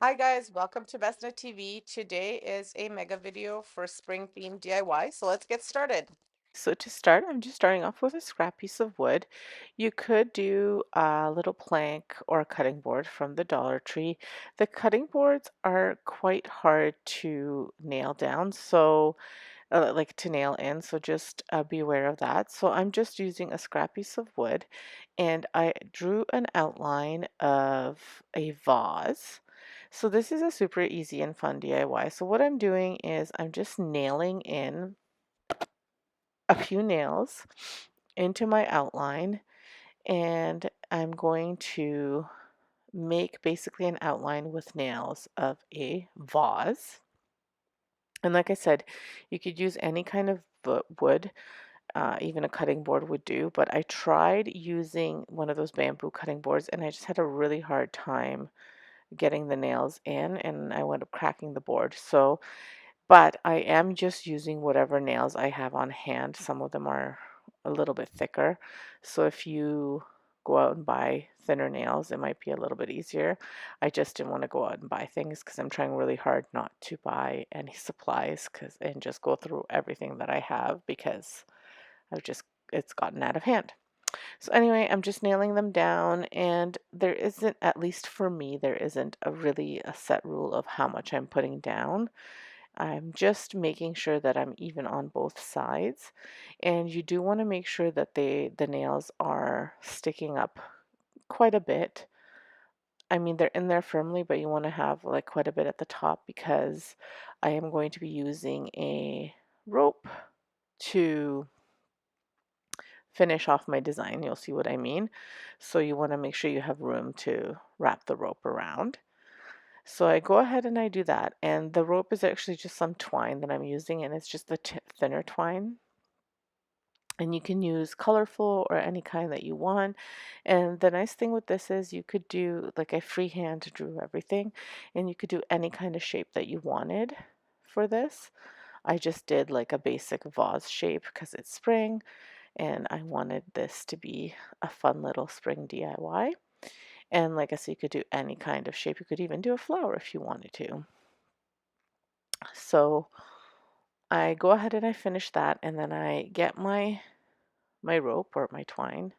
Hi guys, welcome to Vesna TV. Today is a mega video for spring themed DIY, so let's get started. So to start, I'm just starting off with a scrap piece of wood. You could do a little plank or a cutting board from the Dollar Tree. The cutting boards are quite hard to nail down, so like to nail in, so just be aware of that. So I'm just using a scrap piece of wood and I drew an outline of a vase. So this is a super easy and fun DIY. So what I'm doing is I'm just nailing in a few nails into my outline, and I'm going to make basically an outline with nails of a vase. And like I said, you could use any kind of wood, even a cutting board would do, but I tried using one of those bamboo cutting boards and I just had a really hard time getting the nails in and I wound up cracking the board. So but I am just using whatever nails I have on hand. Some of them are a little bit thicker. So if you go out and buy thinner nails, it might be a little bit easier. I just didn't want to go out and buy things because I'm trying really hard not to buy any supplies and just go through everything that I have because it's gotten out of hand. So anyway, I'm just nailing them down and there isn't, at least for me, there isn't a set rule of how much I'm putting down. I'm just making sure that I'm even on both sides. And you do want to make sure that the nails are sticking up quite a bit. I mean, they're in there firmly, but you want to have like quite a bit at the top because I am going to be using a rope to finish off my design. You'll see what I mean. So you want to make sure you have room to wrap the rope around. So I go ahead and I do that. And the rope is actually just some twine that I'm using, and it's just the thinner twine. And you can use colorful or any kind that you want. And the nice thing with this is you could do, like I freehand drew everything, and you could do any kind of shape that you wanted for this. I just did like a basic vase shape because it's spring, and I wanted this to be a fun little spring DIY. And like I said, you could do any kind of shape. You could even do a flower if you wanted to. So I go ahead and I finish that, and then I get my rope or my twine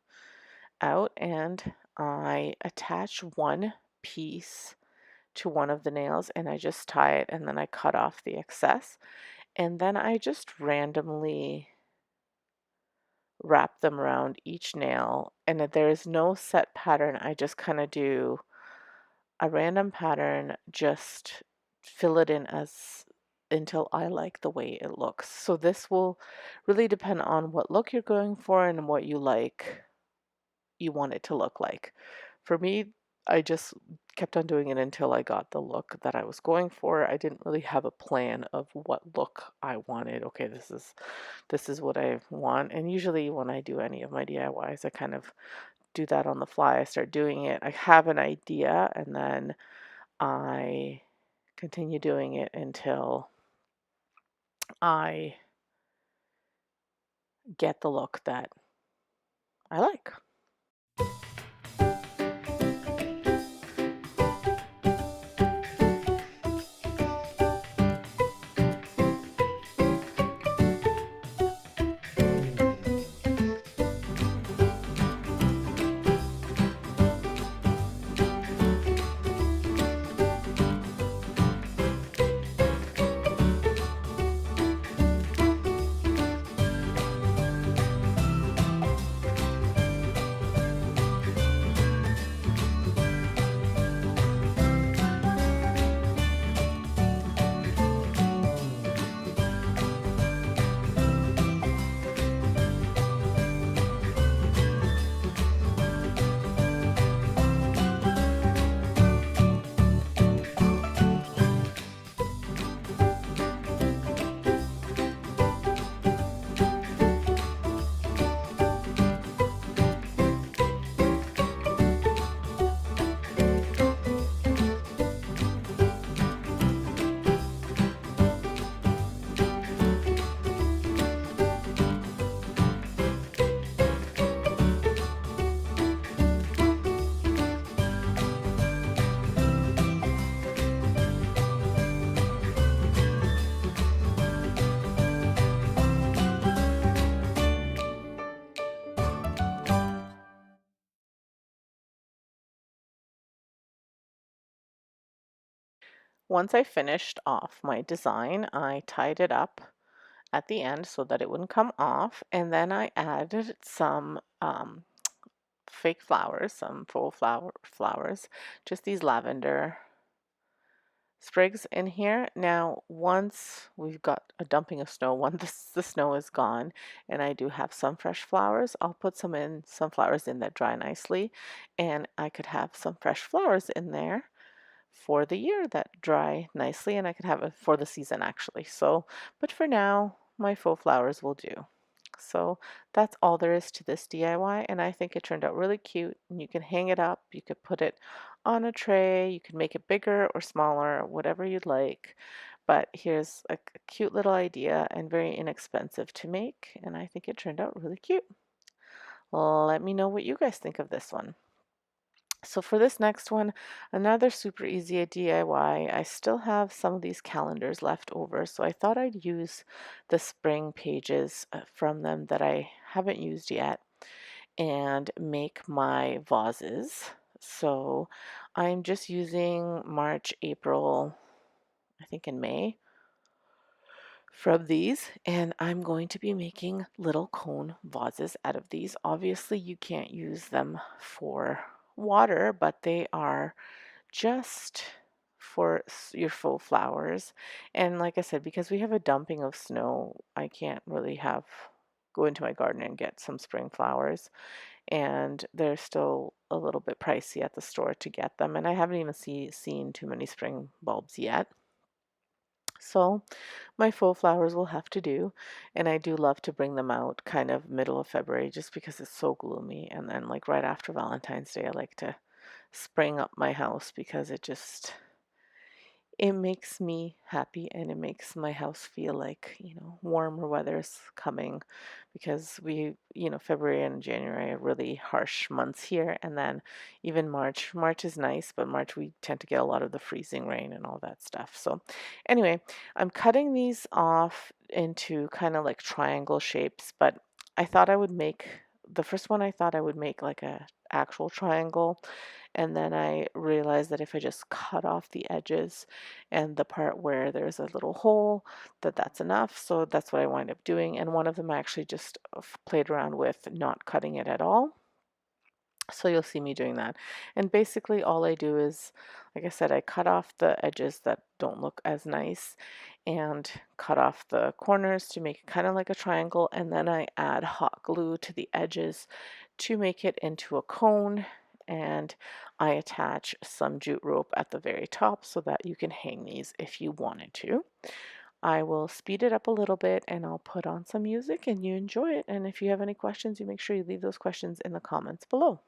out and I attach one piece to one of the nails and I just tie it and then I cut off the excess and then I just randomly wrap them around each nail, and if there is no set pattern. I just kind of do a random pattern, just fill it in as until I like the way it looks. So this will really depend on what look you're going for and what you want it to look like. For me, I just kept on doing it until I got the look that I was going for. I didn't really have a plan of what look I wanted. Okay, this is what I want. And usually when I do any of my DIYs, I kind of do that on the fly. I start doing it. I have an idea and then I continue doing it until I get the look that I like. Once I finished off my design, I tied it up at the end so that it wouldn't come off, and then I added some fake flowers, some faux flowers, just these lavender sprigs in here. Now, once we've got a dumping of snow, once the snow is gone, and I do have some fresh flowers, I'll put some flowers in that dry nicely, and I could have some fresh flowers in there for the year that dry nicely, and I could have it for the season actually. So, but for now, my faux flowers will do. So that's all there is to this DIY, and I think it turned out really cute. And you can hang it up, you could put it on a tray, you can make it bigger or smaller, whatever you'd like. But here's a cute little idea and very inexpensive to make, and I think it turned out really cute. Let me know what you guys think of this one. So for this next one, another super easy DIY. I still have some of these calendars left over, so I thought I'd use the spring pages from them that I haven't used yet and make my vases. So I'm just using March, April, I think in May from these, and I'm going to be making little cone vases out of these. Obviously, you can't use them for water, but they are just for your faux flowers. And like I said, because we have a dumping of snow, I can't really go into my garden and get some spring flowers, and they're still a little bit pricey at the store to get them, and I haven't even seen too many spring bulbs yet. So my faux flowers will have to do, and I do love to bring them out kind of middle of February just because it's so gloomy, and then like right after Valentine's Day I like to spring up my house because it makes me happy and it makes my house feel like, warmer weather is coming because February and January are really harsh months here. And then even March is nice, but March we tend to get a lot of the freezing rain and all that stuff. So anyway, I'm cutting these off into kind of like triangle shapes, but I thought I would make the first one I thought I would make like a actual triangle, and then I realized that if I just cut off the edges and the part where there's a little hole, that's enough. So that's what I wind up doing. And one of them I actually just played around with not cutting it at all. So you'll see me doing that. And basically all I do is, like I said, I cut off the edges that don't look as nice and cut off the corners to make it kind of like a triangle. And then I add hot glue to the edges to make it into a cone. And I attach some jute rope at the very top so that you can hang these if you wanted to. I will speed it up a little bit and I'll put on some music and you enjoy it. And if you have any questions, you make sure you leave those questions in the comments below.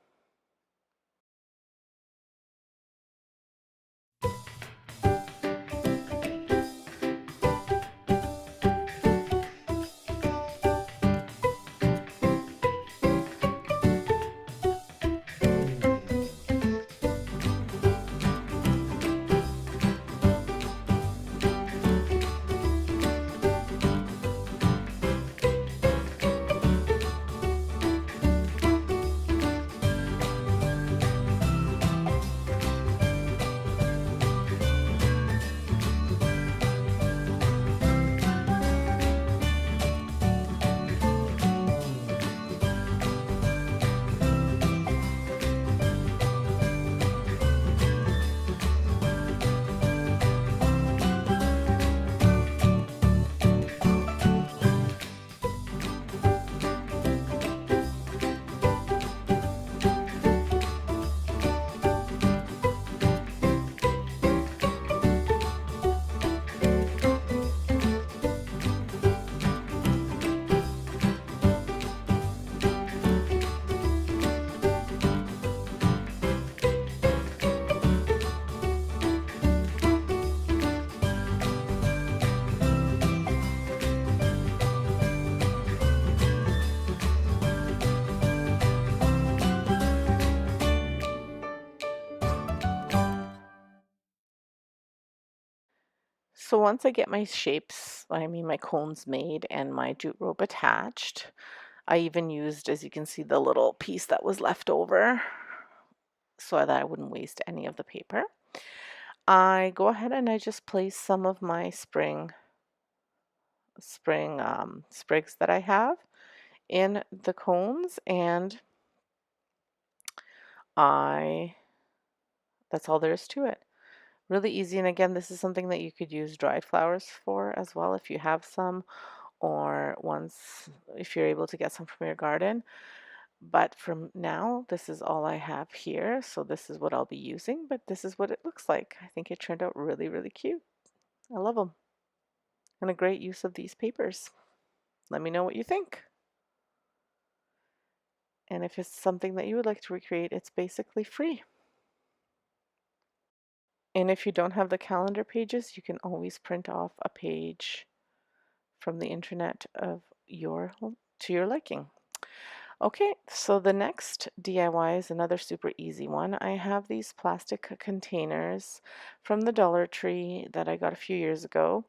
So once I get my shapes, I mean my cones made and my jute rope attached, I even used, as you can see, the little piece that was left over so that I wouldn't waste any of the paper. I go ahead and I just place some of my spring sprigs that I have in the cones, and I that's all there is to it. Really easy, and again, this is something that you could use dried flowers for as well if you have some, or once if you're able to get some from your garden. But from now, this is all I have here, so this is what I'll be using, but this is what it looks like. I think it turned out really, really cute. I love them, and a great use of these papers. Let me know what you think. And if it's something that you would like to recreate, it's basically free. And if you don't have the calendar pages, you can always print off a page from the internet of your to your liking. Okay, so the next DIY is another super easy one. I have these plastic containers from the Dollar Tree that I got a few years ago,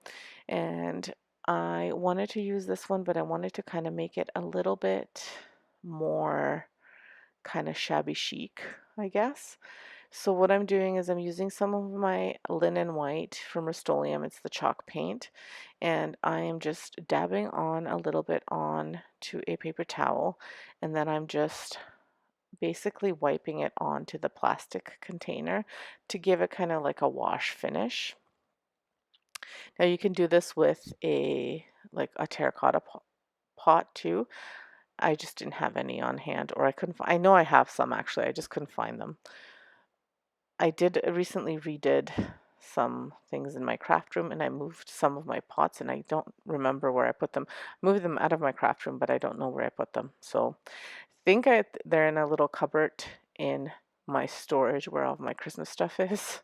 and I wanted to use this one, but I wanted to kind of make it a little bit more kind of shabby chic, I guess. So what I'm doing is I'm using some of my linen white from Rust-Oleum. It's the chalk paint, and I am just dabbing on a little bit on to a paper towel, and then I'm just basically wiping it onto the plastic container to give it kind of like a wash finish. Now you can do this with a terracotta pot too. I just didn't have any on hand, or I couldn't. I know I have some actually. I just couldn't find them. I did recently redid some things in my craft room, and I moved some of my pots, and I don't remember where I put them. Moved them out of my craft room, but I don't know where I put them. So I think they're in a little cupboard in my storage where all of my Christmas stuff is,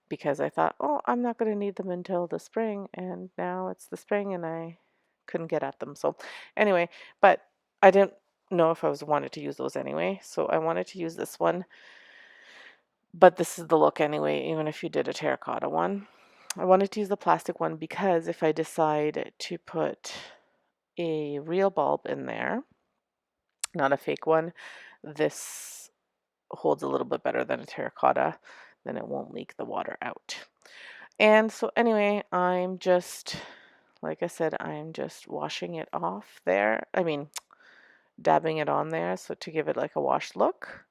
because I thought, oh, I'm not going to need them until the spring, and now it's the spring, and I couldn't get at them. So anyway, but I didn't know if I was wanted to use those anyway, so I wanted to use this one. But this is the look anyway, even if you did a terracotta one. I wanted to use the plastic one because if I decide to put a real bulb in there, not a fake one, this holds a little bit better than a terracotta, then it won't leak the water out. And so anyway, I'm just, like I said, I'm just washing it off there. I mean, dabbing it on there so to give it like a washed look.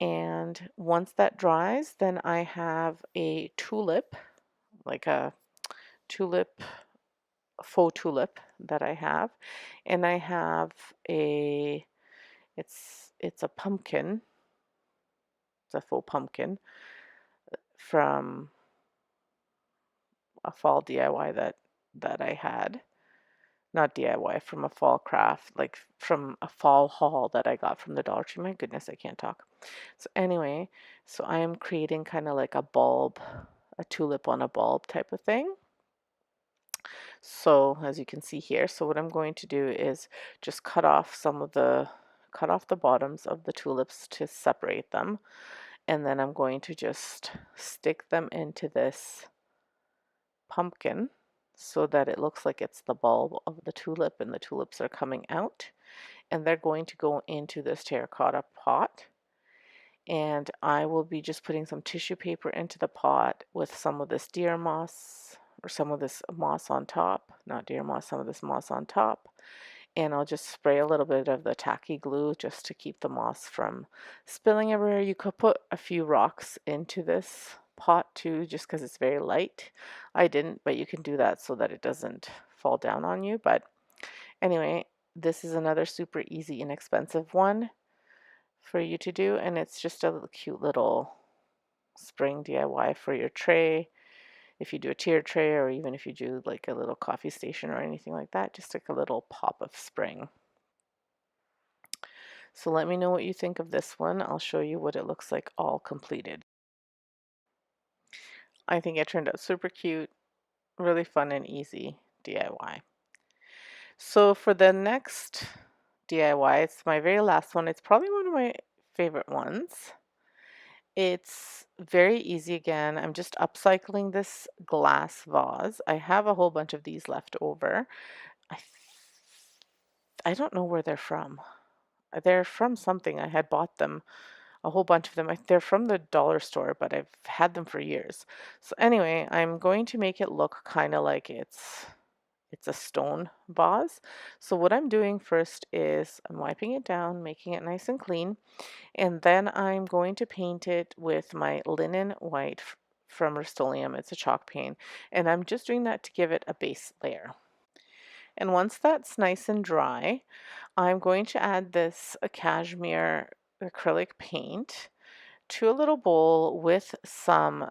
And once that dries, then I have a tulip, like a tulip, faux tulip that I have. And I have it's a pumpkin, it's a faux pumpkin from a fall DIY that I had. Not DIY, from a fall craft, like from a fall haul that I got from the Dollar Tree. My goodness, I can't talk. So anyway, so I am creating kind of like a bulb, a tulip on a bulb type of thing. So as you can see here, so what I'm going to do is just cut off the bottoms of the tulips to separate them. And then I'm going to just stick them into this pumpkin so that it looks like it's the bulb of the tulip and the tulips are coming out. And they're going to go into this terracotta pot. And I will be just putting some tissue paper into the pot with some of this deer moss or some of this moss on top, not deer moss, some of this moss on top. And I'll just spray a little bit of the tacky glue just to keep the moss from spilling everywhere. You could put a few rocks into this pot too, just because it's very light. I didn't, but you can do that so that it doesn't fall down on you. But anyway, this is another super easy, inexpensive one for you to do, and it's just a cute little spring DIY for your tray. If you do a tier tray, or even if you do like a little coffee station or anything like that, just like a little pop of spring. So let me know what you think of this one. I'll show you what it looks like all completed. I think it turned out super cute, really fun and easy DIY. So for the next DIY, it's my very last one. It's probably one of my favorite ones. It's very easy again. I'm just upcycling this glass vase. I have a whole bunch of these left over. I, I don't know where they're from. They're from something. I had bought them a whole bunch of them. They're from the dollar store, but I've had them for years. So anyway, I'm going to make it look kind of like it's a stone vase. So what I'm doing first is I'm wiping it down, making it nice and clean, and then I'm going to paint it with my linen white from Rust-Oleum. It's a chalk paint, and I'm just doing that to give it a base layer. And once that's nice and dry, I'm going to add this cashmere acrylic paint to a little bowl with some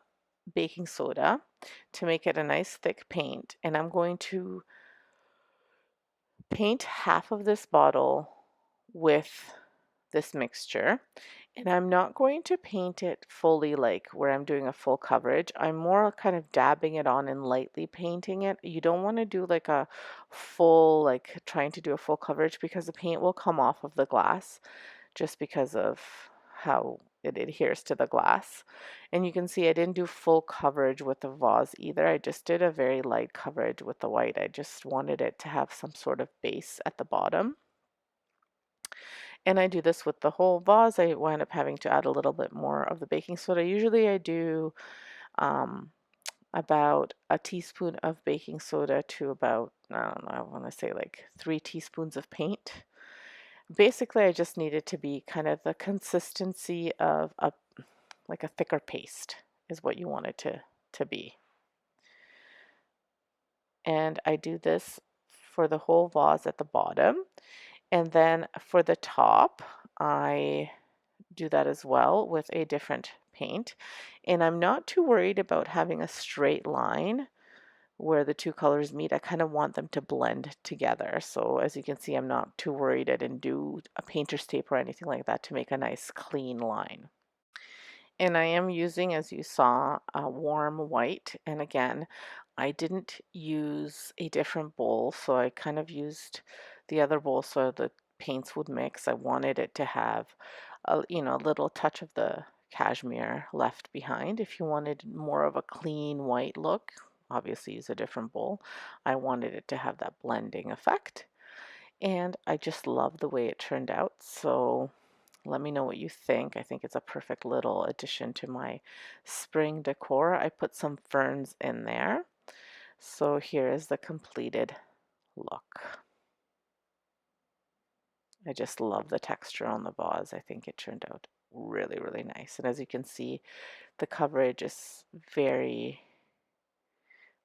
baking soda to make it a nice thick paint. And I'm going to paint half of this bottle with this mixture. And I'm not going to paint it fully like where I'm doing a full coverage. I'm more kind of dabbing it on and lightly painting it. You don't want to do like a full, like trying to do a full coverage because the paint will come off of the glass just because of how it adheres to the glass. And you can see I didn't do full coverage with the vase either. I just did a very light coverage with the white. I just wanted it to have some sort of base at the bottom. And I do this with the whole vase. I wind up having to add a little bit more of the baking soda. Usually I do um, about a teaspoon of baking soda to about, I don't know, I want to say like 3 teaspoons of paint. Basically, I just need it to be kind of the consistency of like a thicker paste is what you want it to be. And I do this for the whole vase at the bottom. And then for the top, I do that as well with a different paint. And I'm not too worried about having a straight line where the two colors meet. I kind of want them to blend together. So as you can see, I'm not too worried. I didn't do a painter's tape or anything like that to make a nice clean line. And I am using, as you saw, a warm white. And again, I didn't use a different bowl, so I kind of used the other bowl so the paints would mix. I wanted it to have a little touch of the cashmere left behind. If you wanted more of a clean white look, obviously use a different bowl. I wanted it to have that blending effect. And I just love the way it turned out. So let me know what you think. I think it's a perfect little addition to my spring decor. I put some ferns in there. So here is the completed look. I just love the texture on the vase. I think it turned out really, really nice. And as you can see, the coverage is very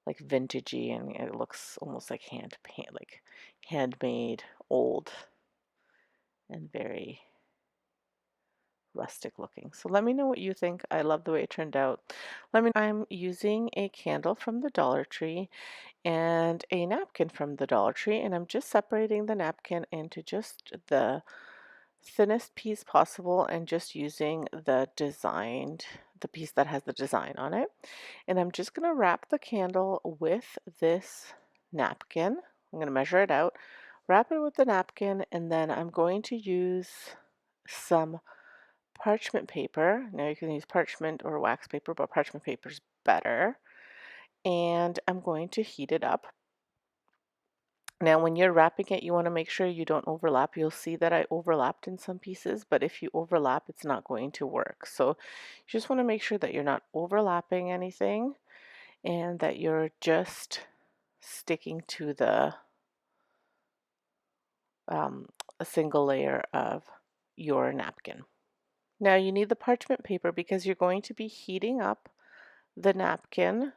like vintagey and it looks almost like handmade, old, and very rustic looking. So let me know what you think. I love the way it turned out. Let me know. I'm using a candle from the Dollar Tree and a napkin from the Dollar Tree, and I'm just separating the napkin into just the thinnest piece possible and just using the piece that has the design on it. And I'm just going to wrap the candle with this napkin. I'm going to measure it out, wrap it with the napkin, and then I'm going to use some parchment paper. Now you can use parchment or wax paper, but parchment paper is better. And I'm going to heat it up. Now when you're wrapping it, you want to make sure you don't overlap. You'll see that I overlapped in some pieces, but if you overlap, it's not going to work. So you just want to make sure that you're not overlapping anything and that you're just sticking to the a single layer of your napkin. Now you need the parchment paper because you're going to be heating up the napkin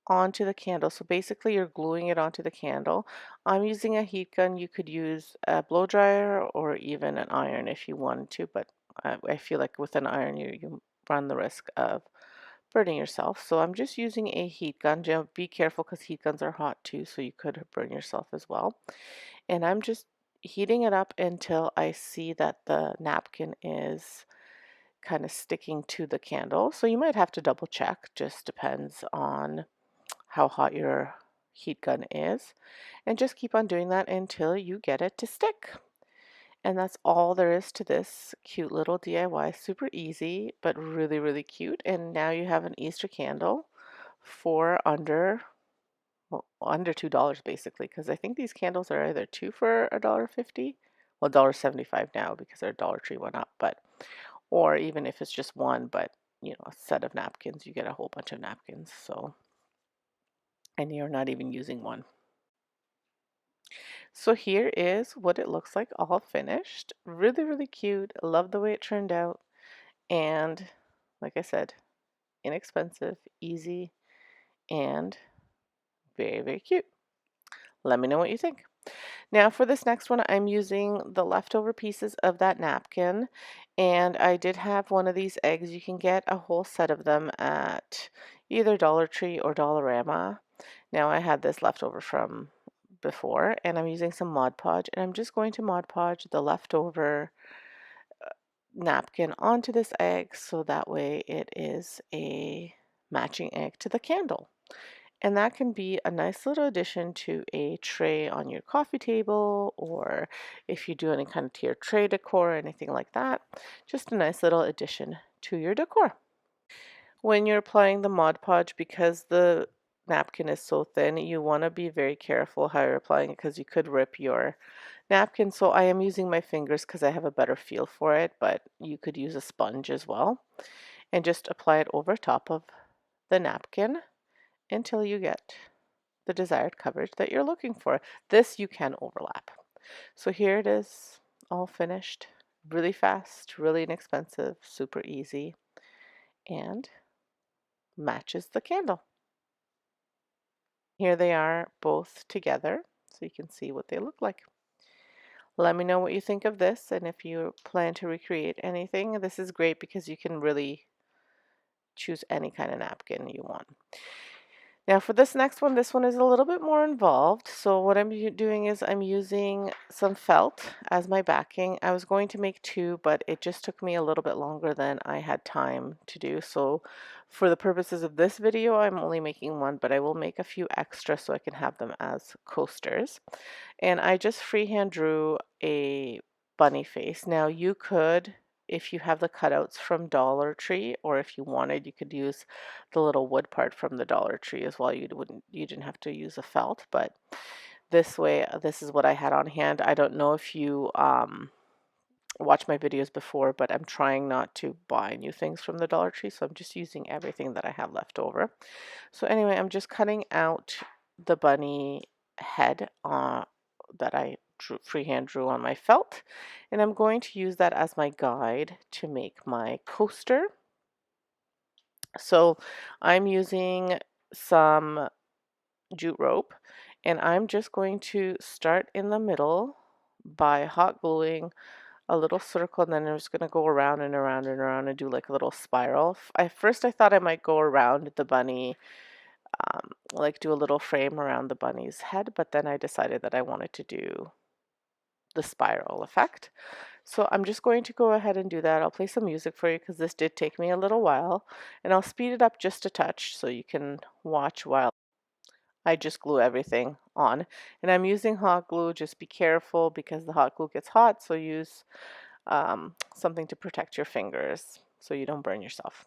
onto the candle. So basically you're gluing it onto the candle. I'm using a heat gun. You could use a blow dryer or even an iron if you wanted to, but I feel like with an iron you run the risk of burning yourself. So I'm just using a heat gun. Be careful because heat guns are hot too, so you could burn yourself as well. And I'm just heating it up until I see that the napkin is kind of sticking to the candle. So you might have to double check, just depends on how hot your heat gun is. And just keep on doing that until you get it to stick. And that's all there is to this cute little DIY. Super easy, but really, really cute. And now you have an Easter candle for under $2 basically, because I think these candles are either two for $1.50, well $1.75 now because our Dollar Tree went up, but or even if it's just one, but a set of napkins, you get a whole bunch of napkins. So, and you're not even using one. So here is what it looks like all finished. Really, really cute. Love the way it turned out. And like I said, inexpensive, easy, and very, very cute. Let me know what you think. Now for this next one, I'm using the leftover pieces of that napkin, and I did have one of these eggs. You can get a whole set of them at either Dollar Tree or Dollarama. Now I had this leftover from before, and I'm using some Mod Podge, and I'm just going to Mod Podge the leftover napkin onto this egg so that way it is a matching egg to the candle. And that can be a nice little addition to a tray on your coffee table, or if you do any kind of tier tray decor or anything like that, just a nice little addition to your decor. When you're applying the Mod Podge, because the napkin is so thin, you want to be very careful how you're applying it because you could rip your napkin. So I am using my fingers because I have a better feel for it, but you could use a sponge as well. And just apply it over top of the napkin until you get the desired coverage that you're looking for. This you can overlap. So here it is, all finished, really fast, really inexpensive, super easy, and matches the candle. Here they are both together, so you can see what they look like. Let me know what you think of this, and if you plan to recreate anything, this is great because you can really choose any kind of napkin you want. Now for this next one, this one is a little bit more involved. So what I'm doing is I'm using some felt as my backing. I was going to make two, but it just took me a little bit longer than I had time to do. So for the purposes of this video, I'm only making one, but I will make a few extra so I can have them as coasters. And I just freehand drew a bunny face. Now you could, if you have the cutouts from Dollar Tree, or if you wanted, you could use the little wood part from the Dollar Tree as well. You didn't have to use a felt, but this way, this is what I had on hand. I don't know if you watched my videos before, but I'm trying not to buy new things from the Dollar Tree, so I'm just using everything that I have left over. So anyway, I'm just cutting out the bunny head that I freehand drew on my felt, and I'm going to use that as my guide to make my coaster. So I'm using some jute rope, and I'm just going to start in the middle by hot gluing a little circle, and then I'm just going to go around and around and around and do like a little spiral. At first I thought I might go around the bunny, like do a little frame around the bunny's head, but then I decided that I wanted to do the spiral effect. So I'm just going to go ahead and do that. I'll play some music for you because this did take me a little while, and I'll speed it up just a touch so you can watch while I just glue everything on. And I'm using hot glue. Just be careful because the hot glue gets hot, so use something to protect your fingers so you don't burn yourself.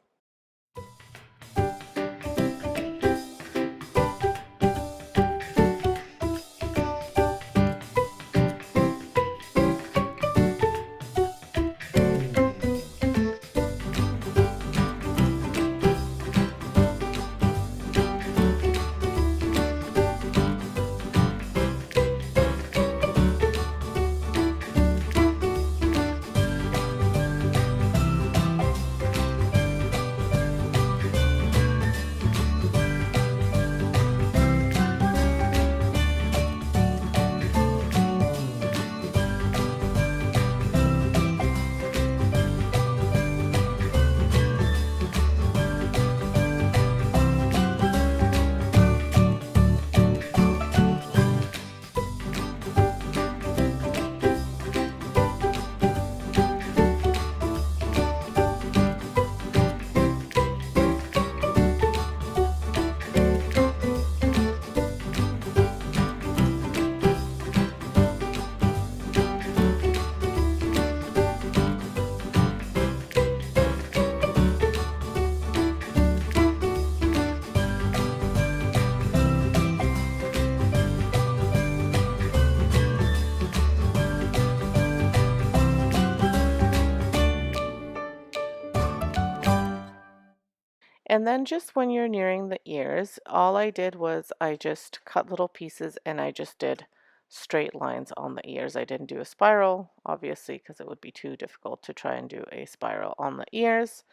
And then just when you're nearing the ears, all I did was I just cut little pieces and I just did straight lines on the ears. I didn't do a spiral, obviously, because it would be too difficult to try and do a spiral on the ears.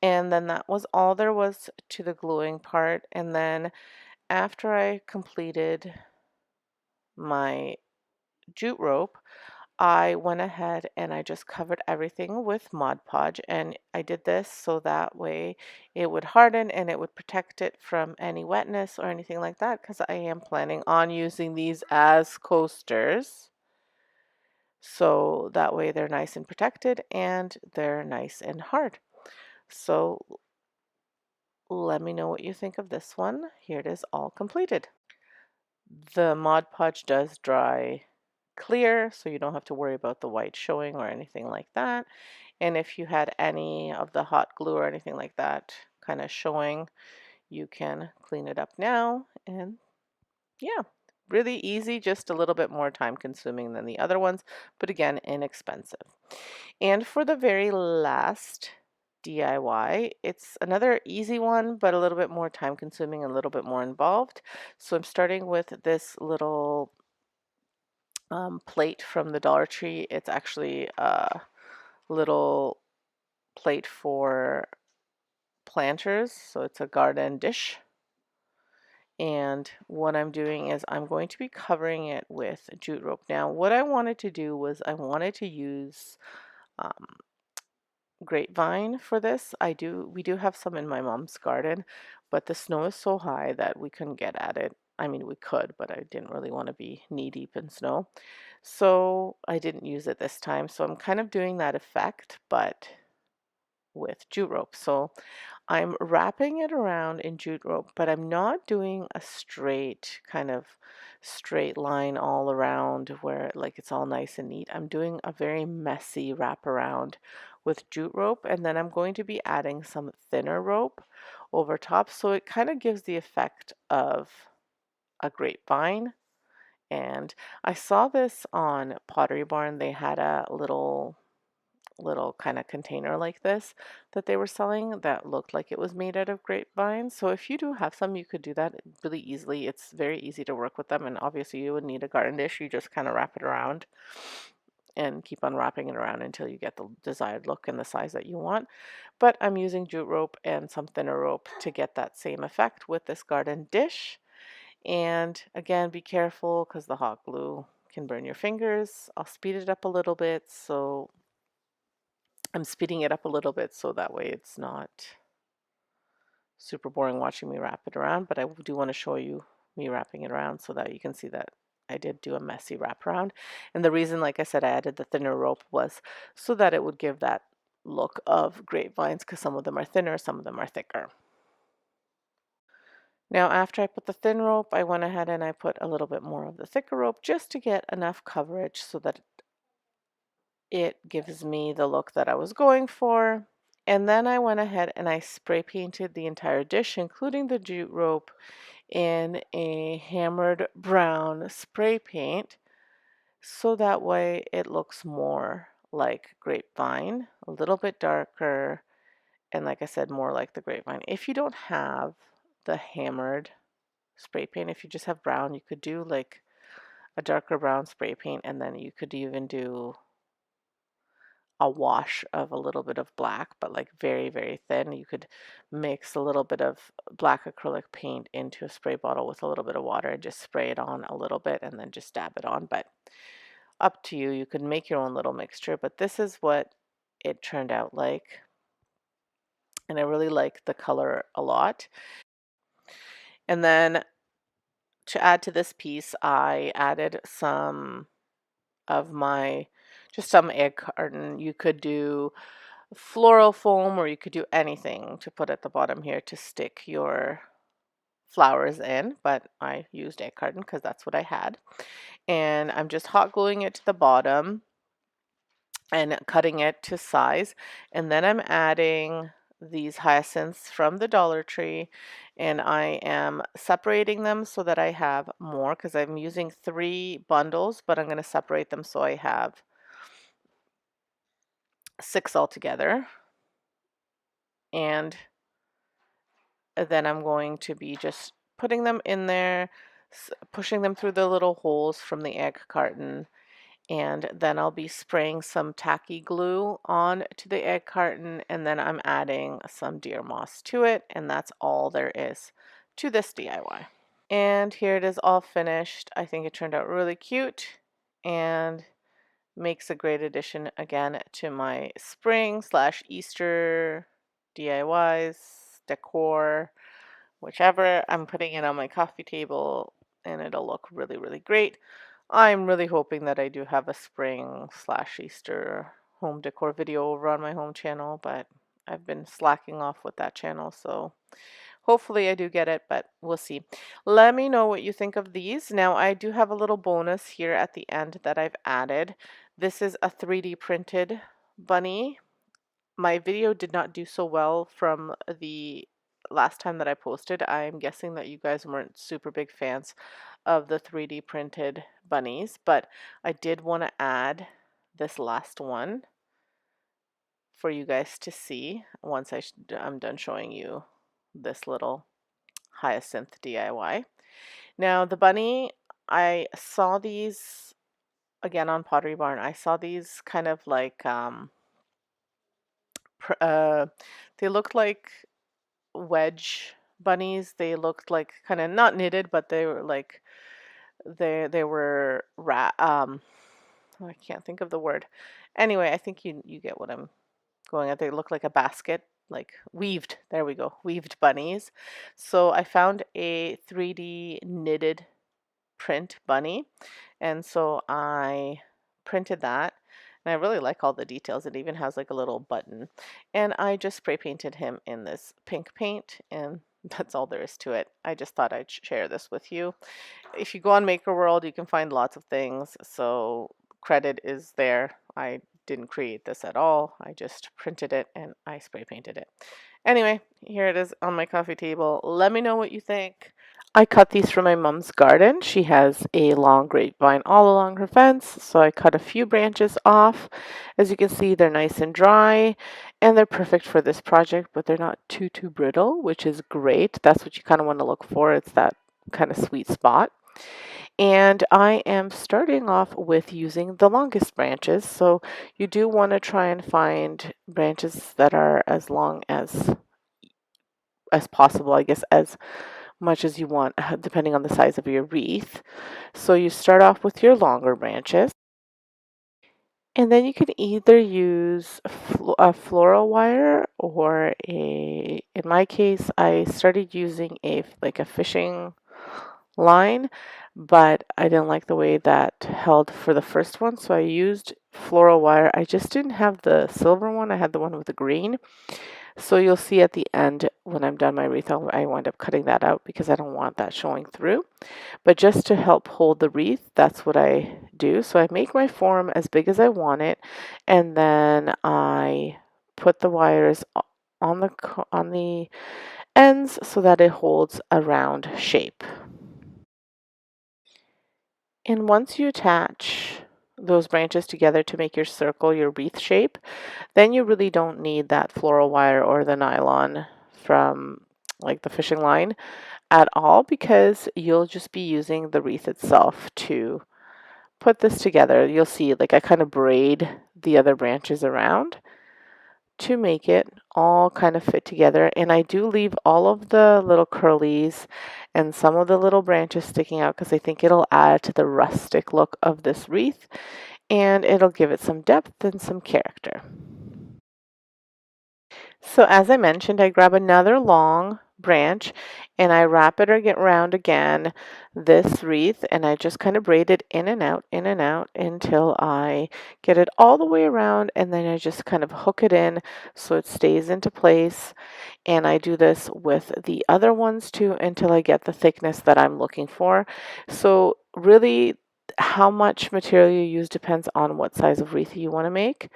And then that was all there was to the gluing part. And then after I completed my jute rope, I went ahead and I just covered everything with Mod Podge, and I did this so that way it would harden and it would protect it from any wetness or anything like that, because I am planning on using these as coasters. So that way they're nice and protected and they're nice and hard. So let me know what you think of this one. Here it is all completed. The Mod Podge does dry clear, so you don't have to worry about the white showing or anything like that. And if you had any of the hot glue or anything like that kind of showing, you can clean it up now. And yeah, really easy, just a little bit more time consuming than the other ones, but again, inexpensive. And for the very last DIY, it's another easy one, but a little bit more time consuming, a little bit more involved. So I'm starting with this little plate from the Dollar Tree. It's actually a little plate for planters, so it's a garden dish. And what I'm doing is I'm going to be covering it with jute rope. Now, what I wanted to do was I wanted to use um, grapevine for this. We do have some in my mom's garden, but the snow is so high that we couldn't get at it. I mean, we could, but I didn't really want to be knee deep in snow. So I didn't use it this time. So I'm kind of doing that effect, but with jute rope. So I'm wrapping it around in jute rope, but I'm not doing a straight line all around where like it's all nice and neat. I'm doing a very messy wraparound with jute rope, and then I'm going to be adding some thinner rope over top, so it kind of gives the effect of a grapevine. And I saw this on Pottery Barn. They had a little kind of container like this that they were selling that looked like it was made out of grapevines. So if you do have some, you could do that really easily. It's very easy to work with them, and obviously you would need a garden dish. You just kind of wrap it around and keep on wrapping it around until you get the desired look and the size that you want. But I'm using jute rope and some thinner rope to get that same effect with this garden dish. And again, be careful because the hot glue can burn your fingers. I'll speed it up a little bit, so I'm speeding it up a little bit so that way it's not super boring watching me wrap it around, but I do want to show you me wrapping it around so that you can see that I did do a messy wraparound. And the reason, like I said, I added the thinner rope was so that it would give that look of grapevines, because some of them are thinner, some of them are thicker. Now, after I put the thin rope, I went ahead and I put a little bit more of the thicker rope just to get enough coverage so that it gives me the look that I was going for. And then I went ahead and I spray painted the entire dish, including the jute rope, in a hammered brown spray paint, so that way it looks more like grapevine, a little bit darker, and like I said, more like the grapevine. If you don't have the hammered spray paint, if you just have brown, you could do like a darker brown spray paint, and then you could even do a wash of a little bit of black, but like very, very thin. You could mix a little bit of black acrylic paint into a spray bottle with a little bit of water and just spray it on a little bit and then just dab it on. But up to you. You could make your own little mixture, but this is what it turned out like. And I really like the color a lot. And then to add to this piece, I added some of my, just some egg carton. You could do floral foam, or you could do anything to put at the bottom here to stick your flowers in, but I used egg carton because that's what I had. And I'm just hot gluing it to the bottom and cutting it to size. And then I'm adding these hyacinths from the Dollar Tree, and I am separating them so that I have more, because I'm using 3 bundles, but I'm going to separate them so I have 6 altogether. And then I'm going to be just putting them in there, pushing them through the little holes from the egg carton, and then I'll be spraying some tacky glue on to the egg carton, and then I'm adding some deer moss to it, and that's all there is to this DIY. And here it is all finished. I think it turned out really cute and makes a great addition again to my spring slash Easter DIYs, decor, whichever. I'm putting it on my coffee table and it'll look really, really great. I'm really hoping that I do have a spring slash Easter home decor video over on my home channel, but I've been slacking off with that channel, so hopefully I do get it, but we'll see. Let me know what you think of these. Now, I do have a little bonus here at the end that I've added. This is a 3D printed bunny. My video did not do so well from the last time that I posted. I'm guessing that you guys weren't super big fans of the 3D printed bunnies, but I did want to add this last one for you guys to see once I'm done showing you this little hyacinth DIY. Now the bunny, I saw these again on Pottery Barn. I saw these kind of like they looked like wedge bunnies. They looked like kind of not knitted, but they were like they were oh, I can't think of the word. Anyway, I think you get what I'm going at. They look like a basket, like weaved. There we go, weaved bunnies. So I found a 3D knitted print bunny, and so I printed that. And I really like all the details. It even has like a little button. And I just spray painted him in this pink paint, and that's all there is to it. I just thought I'd share this with you. If you go on Maker World, you can find lots of things. So credit is there. I didn't create this at all. I just printed it and I spray painted it. Anyway, here it is on my coffee table. Let me know what you think. I cut these from my mom's garden. She has a long grapevine all along her fence, so I cut a few branches off. As you can see, they're nice and dry, and they're perfect for this project, but they're not too brittle, which is great. That's what you kind of want to look for. It's that kind of sweet spot. And I am starting off with using the longest branches. So you do want to try and find branches that are as long as possible, I guess, as much as you want, depending on the size of your wreath. So you start off with your longer branches. And then you can either use a floral wire or in my case, I started using like a fishing line, but I didn't like the way that held for the first one, so I used floral wire. I just didn't have the silver one. I had the one with the green. So you'll see at the end when I'm done my wreath, I wind up cutting that out because I don't want that showing through. But just to help hold the wreath, that's what I do. So I make my form as big as I want it, and then I put the wires on the ends so that it holds a round shape. And once you attach those branches together to make your circle, your wreath shape, then you really don't need that floral wire or the nylon from like the fishing line at all, because you'll just be using the wreath itself to put this together. You'll see like I kind of braid the other branches around to make it all kind of fit together, and I do leave all of the little curlies and some of the little branches sticking out because I think it'll add to the rustic look of this wreath and it'll give it some depth and some character. So as I mentioned, I grab another long branch and I wrap it or get round again this wreath, and I just kind of braid it in and out until I get it all the way around, and then I just kind of hook it in so it stays into place. And I do this with the other ones too until I get the thickness that I'm looking for. So really how much material you use depends on what size of wreath you want to make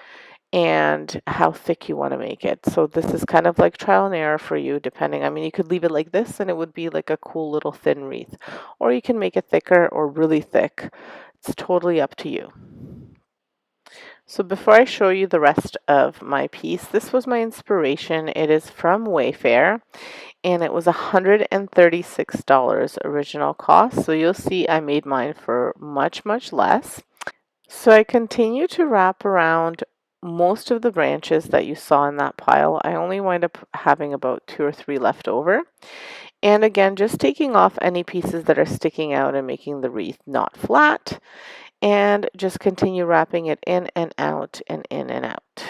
and how thick you want to make it. So this is kind of like trial and error for you, depending. I mean, you could leave it like this and it would be like a cool little thin wreath, or you can make it thicker or really thick. It's totally up to you. So before I show you the rest of my piece, this was my inspiration. It is from Wayfair and it was $136 original cost. So you'll see I made mine for much, much less. So I continue to wrap around most of the branches that you saw in that pile. I only wind up having about 2 or 3 left over. And again, just taking off any pieces that are sticking out and making the wreath not flat. And just continue wrapping it in and out and in and out.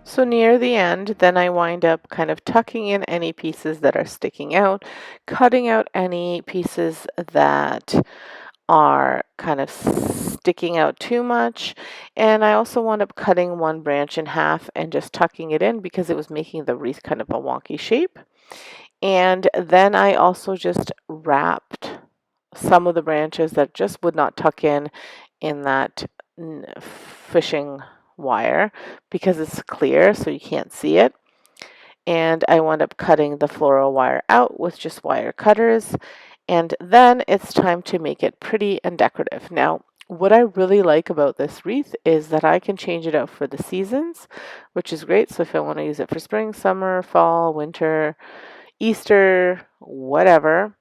So near the end, then I wind up kind of tucking in any pieces that are sticking out, cutting out any pieces that are kind of sticking out too much. And I also wound up cutting one branch in half and just tucking it in because it was making the wreath kind of a wonky shape. And then I also just wrapped some of the branches that just would not tuck in that fishing wire because it's clear so you can't see it. And I wound up cutting the floral wire out with just wire cutters. And then it's time to make it pretty and decorative. Now, what I really like about this wreath is that I can change it out for the seasons, which is great. So if I want to use it for spring, summer, fall, winter, Easter, whatever,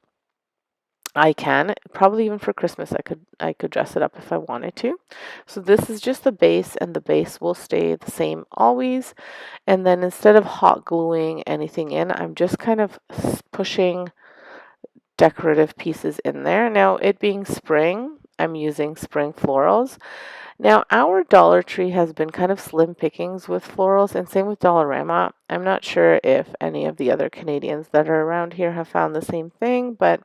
I can. Probably even for Christmas I could dress it up if I wanted to. So this is just the base, and the base will stay the same always. And then instead of hot gluing anything in, I'm just kind of pushing decorative pieces in there. Now, it being spring, I'm using spring florals. Now, our Dollar Tree has been kind of slim pickings with florals, and same with Dollarama. I'm not sure if any of the other Canadians that are around here have found the same thing, but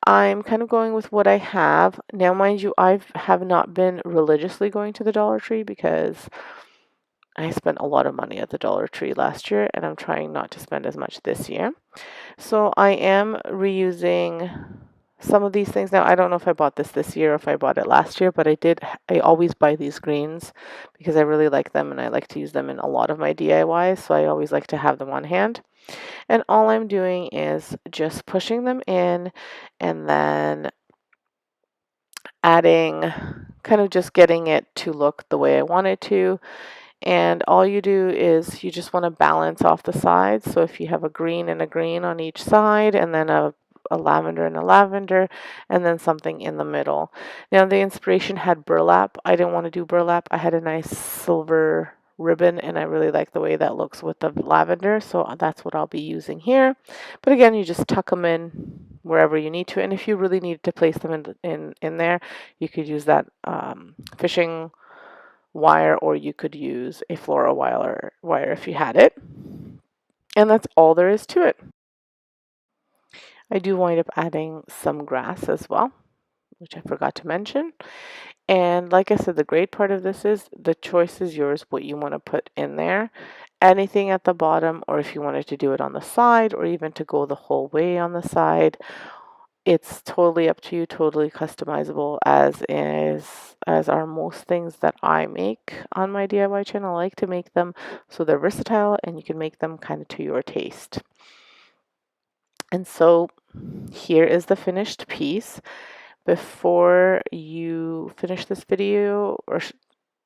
I'm kind of going with what I have. Now, mind you, I have not been religiously going to the Dollar Tree because I spent a lot of money at the Dollar Tree last year, and I'm trying not to spend as much this year. So I am reusing some of these things. Now, I don't know if I bought this year or if I bought it last year, but I always buy these greens because I really like them and I like to use them in a lot of my DIYs. So I always like to have them on hand. And all I'm doing is just pushing them in and then adding, kind of just getting it to look the way I want it to. And all you do is you just want to balance off the sides. So if you have a green and a green on each side, and then a lavender and a lavender, and then something in the middle. Now the inspiration had burlap. I didn't want to do burlap. I had a nice silver ribbon, and I really like the way that looks with the lavender. So that's what I'll be using here. But again, you just tuck them in wherever you need to. And if you really need to place them in there, you could use that fishing wire, or you could use a floral wire if you had it. And that's all there is to it. I do wind up adding some grass as well, which I forgot to mention. And like I said, the great part of this is the choice is yours what you want to put in there. Anything at the bottom, or if you wanted to do it on the side, or even to go the whole way on the side, it's totally up to you, totally customizable, as are most things that I make on my DIY channel. I like to make them so they're versatile and you can make them kind of to your taste. And so here is the finished piece. Before you finish this video, or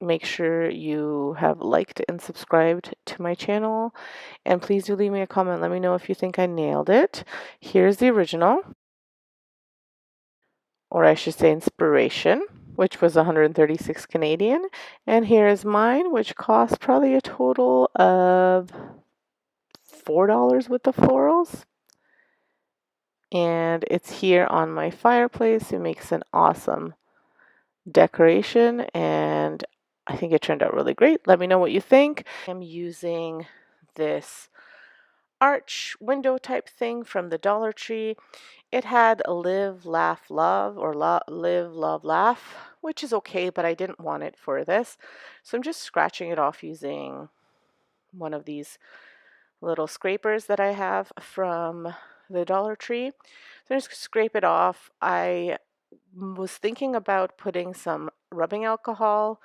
make sure you have liked and subscribed to my channel, and please do leave me a comment. Let me know if you think I nailed it. Here's the original, or I should say inspiration, which was 136 Canadian. And here is mine, which cost probably a total of $4 with the florals. And it's here on my fireplace. It makes an awesome decoration, and I think it turned out really great. Let me know what you think. I'm using this arch window type thing from the Dollar Tree. It had live, laugh, love, or live, love, laugh, which is okay, but I didn't want it for this. So I'm just scratching it off using one of these little scrapers that I have from the Dollar Tree. So I just scrape it off. I was thinking about putting some rubbing alcohol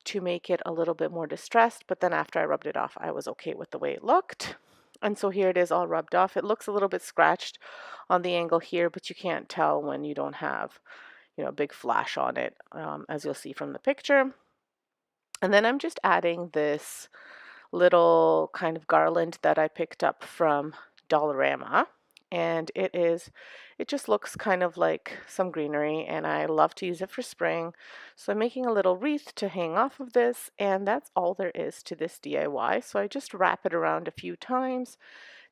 to make it a little bit more distressed, but then after I rubbed it off, I was okay with the way it looked. And so here it is all rubbed off. It looks a little bit scratched on the angle here, but you can't tell when you don't have, a big flash on it, as you'll see from the picture. And then I'm just adding this little kind of garland that I picked up from Dollarama. And it just looks kind of like some greenery, and I love to use it for spring. So I'm making a little wreath to hang off of this, and that's all there is to this DIY. So I just wrap it around a few times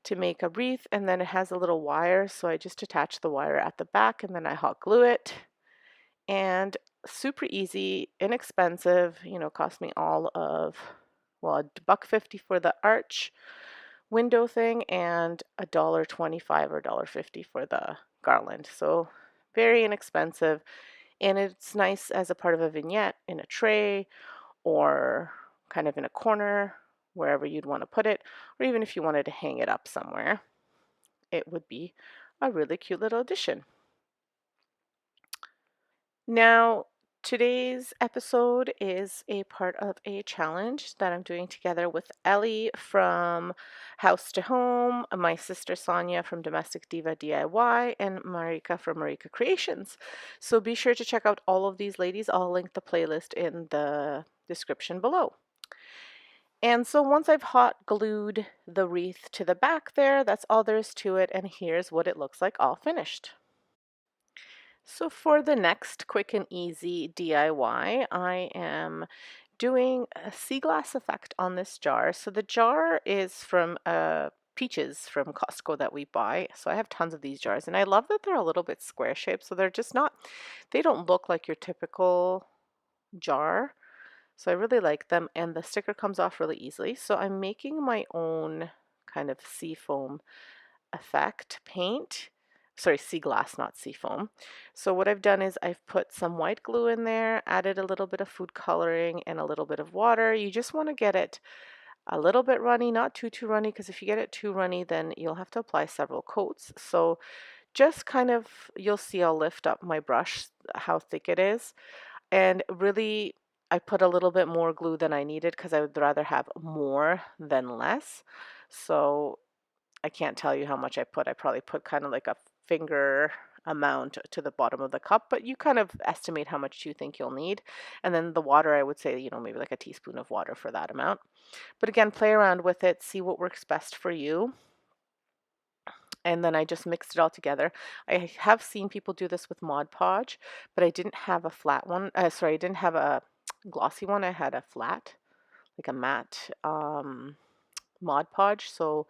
to make a wreath, and then it has a little wire, so I just attach the wire at the back and then I hot glue it. And super easy, inexpensive, cost me all of well, $1.50 for the arch window thing and $1.25 or $1.50 for the garland. So very inexpensive, and it's nice as a part of a vignette in a tray or kind of in a corner, wherever you'd want to put it, or even if you wanted to hang it up somewhere, it would be a really cute little addition. Now, today's episode is a part of a challenge that I'm doing together with Ellie from House to Home, my sister Sonia from Domestic Diva DIY, and Marika from Marika Creations. So be sure to check out all of these ladies. I'll link the playlist in the description below. And so once I've hot glued the wreath to the back there, that's all there is to it, and here's what it looks like all finished. So for the next quick and easy DIY, I am doing a sea glass effect on this jar. So the jar is from peaches from Costco that we buy. So I have tons of these jars, and I love that they're a little bit square shaped. So they're just not, they don't look like your typical jar. So I really like them, and the sticker comes off really easily. So I'm making my own kind of sea foam effect paint. Sorry, sea glass, not sea foam. So what I've done is I've put some white glue in there, added a little bit of food coloring and a little bit of water. You just want to get it a little bit runny, not too runny, because if you get it too runny, then you'll have to apply several coats. So just kind of, you'll see I'll lift up my brush, how thick it is. And really, I put a little bit more glue than I needed because I would rather have more than less. So I can't tell you how much I put. I probably put kind of like a finger amount to the bottom of the cup, but you kind of estimate how much you think you'll need. And then the water, I would say, maybe like a teaspoon of water for that amount. But again, play around with it, see what works best for you. And then I just mixed it all together. I have seen people do this with Mod Podge, but I didn't have a flat one. Sorry, I didn't have a glossy one. I had a flat, like a matte Mod Podge. So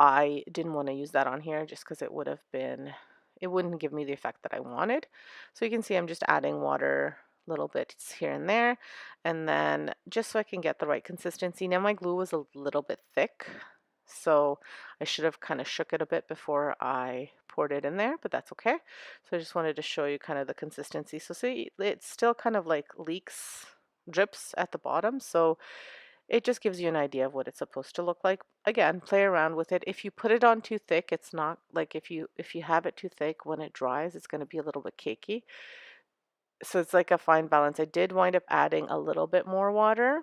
I didn't want to use that on here just because it wouldn't give me the effect that I wanted. So you can see I'm just adding water little bits here and there, and then just so I can get the right consistency. Now my glue was a little bit thick, so I should have kind of shook it a bit before I poured it in there, but that's okay. So I just wanted to show you kind of the consistency. So see, it still kind of like leaks, drips at the bottom, so it just gives you an idea of what it's supposed to look like. Again, play around with it. If you put it on too thick, it's not like if you have it too thick, when it dries, it's going to be a little bit cakey. So it's like a fine balance. I did wind up adding a little bit more water,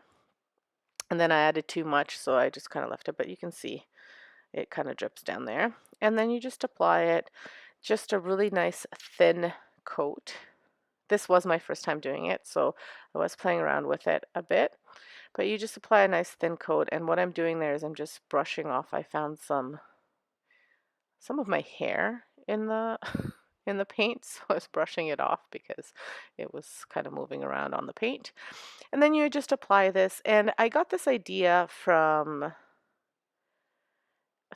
and then I added too much, so I just kind of left it, but you can see it kind of drips down there. And then you just apply it, just a really nice thin coat. This was my first time doing it, so I was playing around with it a bit. But you just apply a nice thin coat, and what I'm doing there is I'm just brushing off. I found some of my hair in the in the paint, so I was brushing it off because it was kind of moving around on the paint. And then you just apply this, and I got this idea from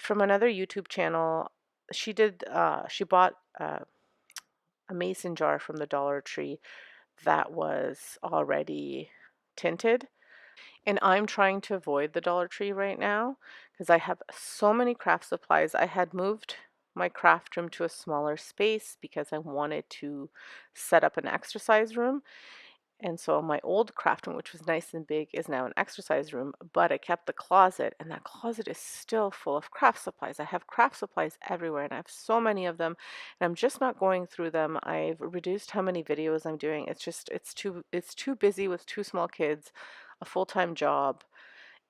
another YouTube channel. She bought a mason jar from the Dollar Tree that was already tinted. And I'm trying to avoid the Dollar Tree right now because I have so many craft supplies. I had moved my craft room to a smaller space because I wanted to set up an exercise room. And so my old craft room, which was nice and big, is now an exercise room, but I kept the closet, and that closet is still full of craft supplies. I have craft supplies everywhere, and I have so many of them, and I'm just not going through them. I've reduced how many videos I'm doing. It's too busy with two small kids, a full-time job,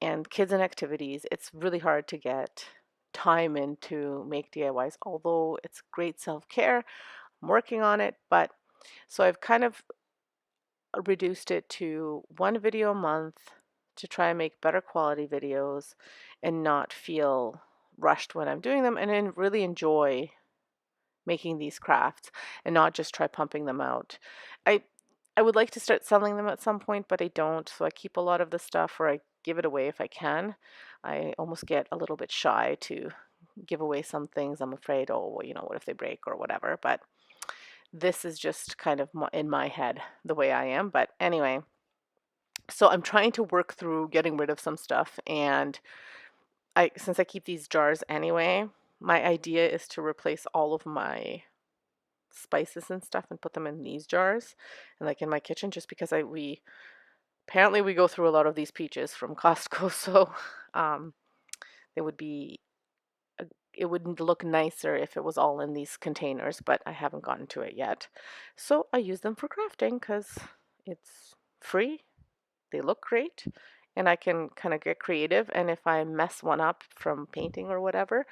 and kids and activities. It's really hard to get time in to make DIYs, although it's great self-care. I'm working on it, but so I've kind of reduced it to one video a month to try and make better quality videos and not feel rushed when I'm doing them, and then really enjoy making these crafts and not just try pumping them out. I I would like to start selling them at some point, but I don't, so I keep a lot of the stuff, or I give it away if I can. I almost get a little bit shy to give away some things. I'm afraid, oh, well, what if they break or whatever, but this is just kind of in my head the way I am. But anyway, So I'm trying to work through getting rid of some stuff, and since I keep these jars anyway, my idea is to replace all of my spices and stuff and put them in these jars and like in my kitchen, just because we apparently we go through a lot of these peaches from Costco. So um they would be it would look nicer if it was all in these containers, but I haven't gotten to it yet. So I use them for crafting because it's free, they look great, and I can kind of get creative. And if I mess one up from painting or whatever,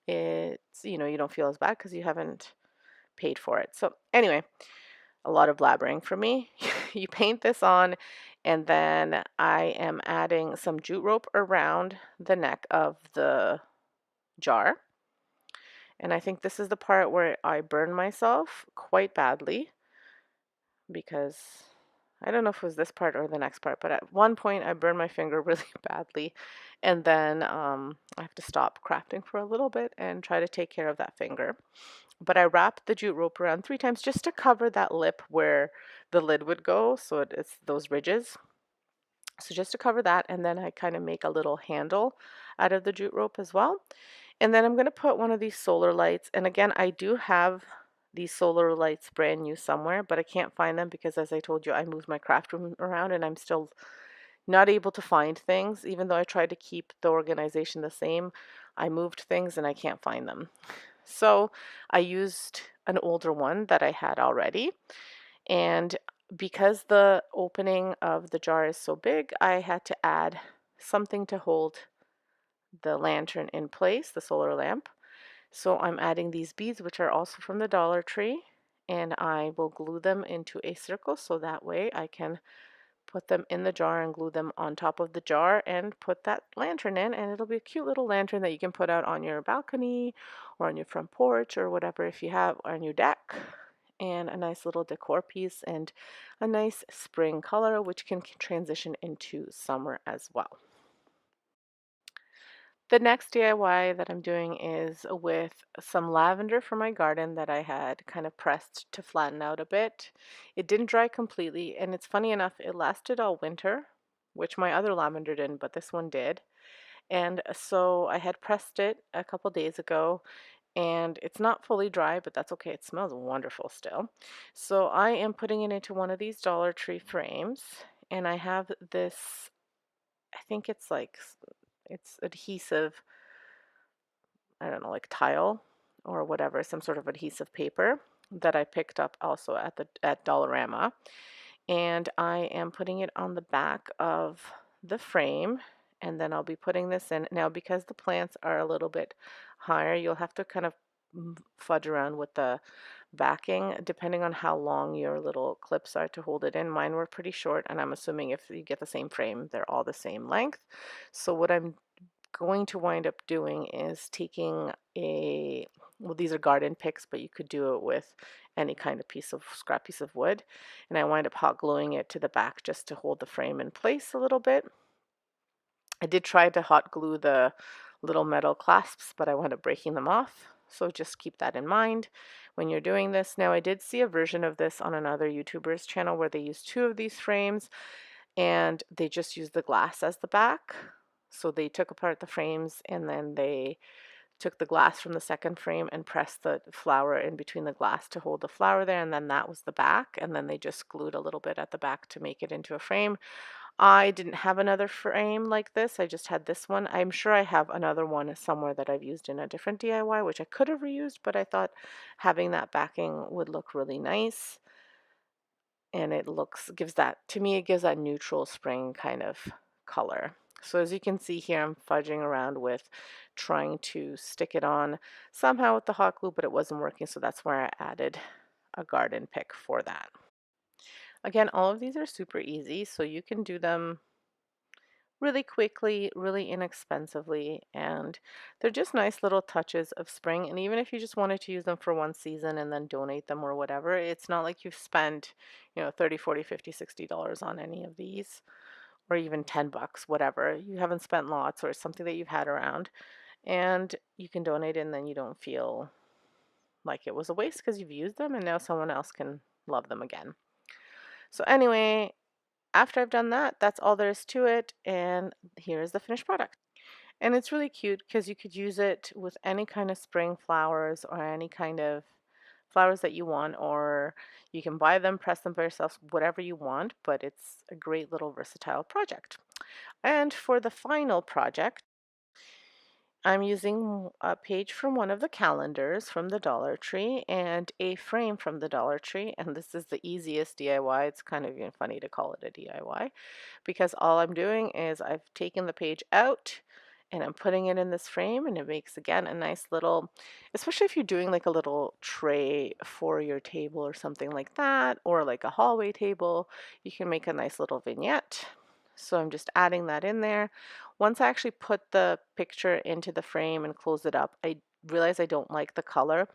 it's, you don't feel as bad because you haven't paid for it. So anyway, a lot of blabbering for me. You paint this on, and then I am adding some jute rope around the neck of the jar. And I think this is the part where I burn myself quite badly, because I don't know if it was this part or the next part, but at one point I burned my finger really badly. And then I have to stop crafting for a little bit and try to take care of that finger. But I wrapped the jute rope around 3 times just to cover that lip where the lid would go. So it's those ridges. So just to cover that, and then I kind of make a little handle out of the jute rope as well. And then I'm going to put one of these solar lights. And again, I do have these solar lights brand new somewhere, but I can't find them because, as I told you, I moved my craft room around and I'm still not able to find things. Even though I tried to keep the organization the same, I moved things and I can't find them. So I used an older one that I had already. And because the opening of the jar is so big, I had to add something to hold the lantern in place, the solar lamp. So I'm adding these beads, which are also from the Dollar Tree, and I will glue them into a circle so that way I can put them in the jar and glue them on top of the jar and put that lantern in, and it'll be a cute little lantern that you can put out on your balcony or on your front porch or whatever, if you have on your deck. And a nice little decor piece and a nice spring color, which can transition into summer as well. The next DIY that I'm doing is with some lavender from my garden that I had kind of pressed to flatten out a bit. It didn't dry completely, and it's funny enough, it lasted all winter, which my other lavender didn't, but this one did. And so I had pressed it a couple days ago, and it's not fully dry, but that's okay. It smells wonderful still. So I am putting it into one of these Dollar Tree frames, and I have this, I think it's like, it's adhesive, I don't know, like tile or whatever, some sort of adhesive paper that I picked up also at Dollarama. And I am putting it on the back of the frame, and then I'll be putting this in. Now, because the plants are a little bit higher, you'll have to kind of fudge around with the backing depending on how long your little clips are to hold it in. Mine were pretty short, and I'm assuming if you get the same frame, they're all the same length. So what I'm going to wind up doing is taking well, these are garden picks, but you could do it with any kind of scrap piece of wood. And I wind up hot gluing it to the back just to hold the frame in place a little bit. I did try to hot glue the little metal clasps, but I wound up breaking them off. So just keep that in mind when you're doing this. Now, I did see a version of this on another YouTuber's channel where they used two of these frames and they just used the glass as the back. So they took apart the frames and then they took the glass from the second frame and pressed the flower in between the glass to hold the flower there, and then that was the back, and then they just glued a little bit at the back to make it into a frame. I didn't have another frame like this, I just had this one. I'm sure I have another one somewhere that I've used in a different DIY, which I could have reused, but I thought having that backing would look really nice. And gives that, to me, it gives that neutral spring kind of color. So as you can see here, I'm fudging around with trying to stick it on somehow with the hot glue, but it wasn't working, so that's where I added a garden pick for that. Again, all of these are super easy, so you can do them really quickly, really inexpensively, and they're just nice little touches of spring. And even if you just wanted to use them for one season and then donate them or whatever, it's not like you've spent, 30, 40, 50, $60 on any of these, or even 10 bucks, whatever. You haven't spent lots, or it's something that you've had around, and you can donate it, and then you don't feel like it was a waste because you've used them and now someone else can love them again. So anyway, after I've done that, that's all there is to it, and here's the finished product. And it's really cute because you could use it with any kind of spring flowers or any kind of flowers that you want, or you can buy them, press them by yourself, whatever you want, but it's a great little versatile project. And for the final project, I'm using a page from one of the calendars from the Dollar Tree and a frame from the Dollar Tree. And this is the easiest DIY. It's kind of even funny to call it a DIY because all I'm doing is I've taken the page out and I'm putting it in this frame, and it makes again a nice little, especially if you're doing like a little tray for your table or something like that, or like a hallway table, you can make a nice little vignette. So I'm just adding that in there. Once I actually put the picture into the frame and close it up, I realize I don't like the color.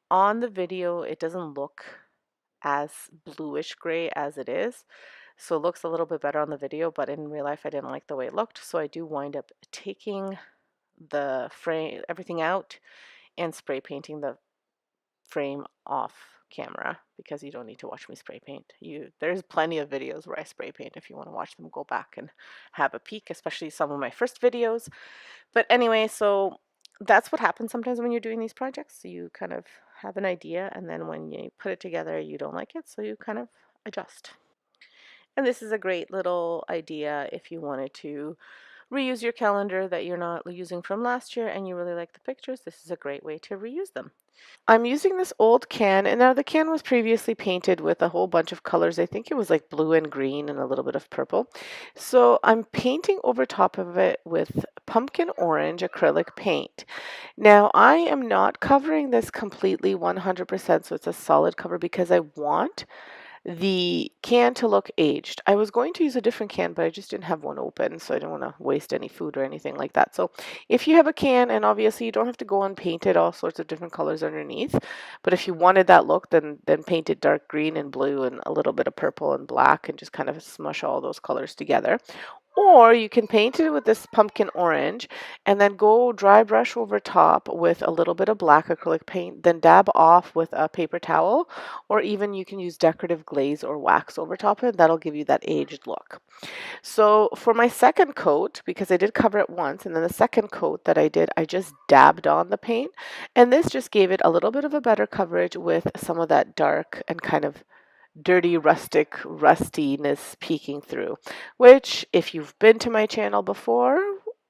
On the video, it doesn't look as bluish gray as it is. So it looks a little bit better on the video, but in real life I didn't like the way it looked. So I do wind up taking the frame, everything out, and spray painting the frame off camera because you don't need to watch me spray paint. There's plenty of videos where I spray paint. If you want to watch them, go back and have a peek, especially some of my first videos. But anyway, so that's what happens sometimes when you're doing these projects. You kind of have an idea, and then when you put it together, you don't like it, so you kind of adjust. And this is a great little idea if you wanted to reuse your calendar that you're not using from last year and you really like the pictures. This is a great way to reuse them. I'm using this old can, and now the can was previously painted with a whole bunch of colors. I think it was like blue and green and a little bit of purple. So I'm painting over top of it with pumpkin orange acrylic paint. Now I am not covering this completely 100%, so it's a solid cover because I want the can to look aged. I was going to use a different can, but I just didn't have one open, so I didn't want to waste any food or anything like that. So if you have a can, and obviously you don't have to go and paint it all sorts of different colors underneath, but if you wanted that look, then paint it dark green and blue and a little bit of purple and black and just kind of smush all those colors together. Or you can paint it with this pumpkin orange and then go dry brush over top with a little bit of black acrylic paint, then dab off with a paper towel, or even you can use decorative glaze or wax over top of it. That'll give you that aged look. So for my second coat, because I did cover it once, and then the second coat that I did, I just dabbed on the paint, and this just gave it a little bit of a better coverage with some of that dark and kind of dirty, rustic rustiness peeking through, which if you've been to my channel before,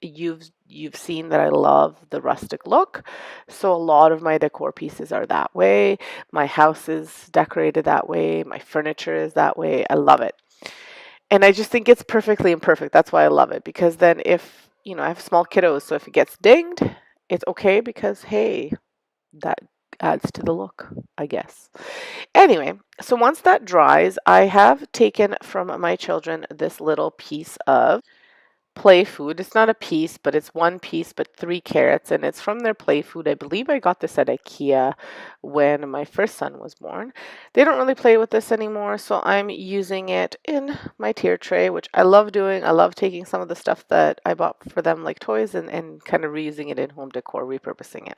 you've seen that I love the rustic look. So a lot of my decor pieces are that way. My house is decorated that way. My furniture is that way. I love it. And I just think it's perfectly imperfect. That's why I love it, because then if, I have small kiddos, so if it gets dinged, it's okay because hey, that adds to the look, I guess. Anyway, so once that dries, I have taken from my children this little piece of play food. It's not a piece, but it's one piece, but 3 carrots, and it's from their play food. I believe I got this at IKEA when my first son was born. They don't really play with this anymore, so I'm using it in my tier tray, which I love doing. I love taking some of the stuff that I bought for them, like toys, and kind of reusing it in home decor, repurposing it.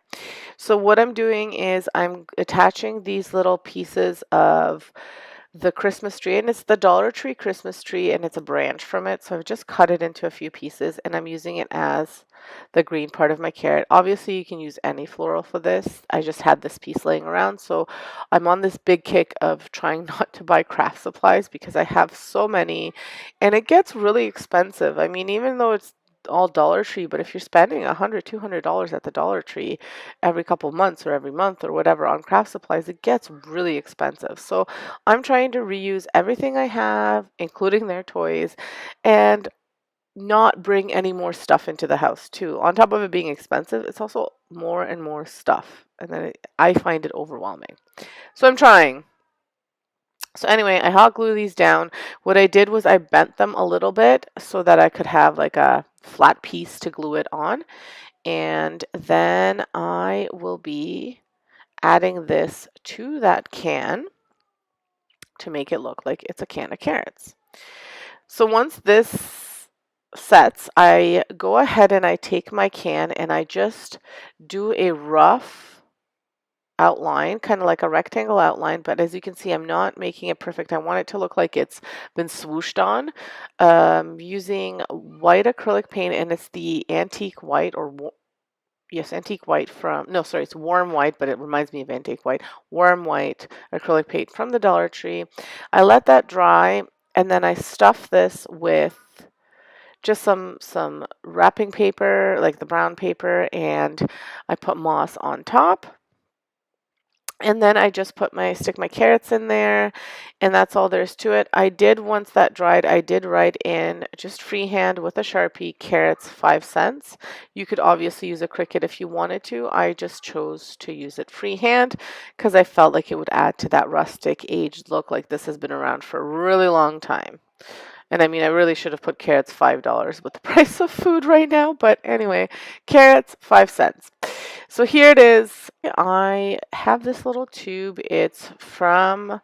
So what I'm doing is I'm attaching these little pieces of the Christmas tree, and it's the Dollar Tree Christmas tree, and it's a branch from it. So I've just cut it into a few pieces, and I'm using it as the green part of my carrot. Obviously, you can use any floral for this. I just had this piece laying around, so I'm on this big kick of trying not to buy craft supplies because I have so many, and it gets really expensive. I mean, even though it's all Dollar Tree, but if you're spending $100, $200 at the Dollar Tree every couple months or every month or whatever on craft supplies, it gets really expensive. So I'm trying to reuse everything I have, including their toys, and not bring any more stuff into the house too. On top of it being expensive, it's also more and more stuff, and then I find it overwhelming. So I'm trying. So anyway, I hot glue these down. What I did was I bent them a little bit so that I could have like a flat piece to glue it on. And then I will be adding this to that can to make it look like it's a can of carrots. So once this sets, I go ahead and I take my can and I just do a rough outline, kind of like a rectangle outline, but as you can see, I'm not making it perfect. I want it to look like it's been swooshed on, using white acrylic paint, and it's the antique white, or yes, antique white from, no, sorry, it's warm white, but it reminds me of antique white, warm white acrylic paint from the Dollar Tree. I let that dry, and then I stuff this with just some wrapping paper, like the brown paper, and I put moss on top. And then I just stick my carrots in there, and that's all there is to it. I did, once that dried, I did write in just freehand with a Sharpie, carrots 5 cents. You could obviously use a Cricut if you wanted to. I just chose to use it freehand because I felt like it would add to that rustic aged look, like this has been around for a really long time. And I mean, I really should have put carrots $5 with the price of food right now. But anyway, carrots 5 cents. So here it is. I have this little tube. It's from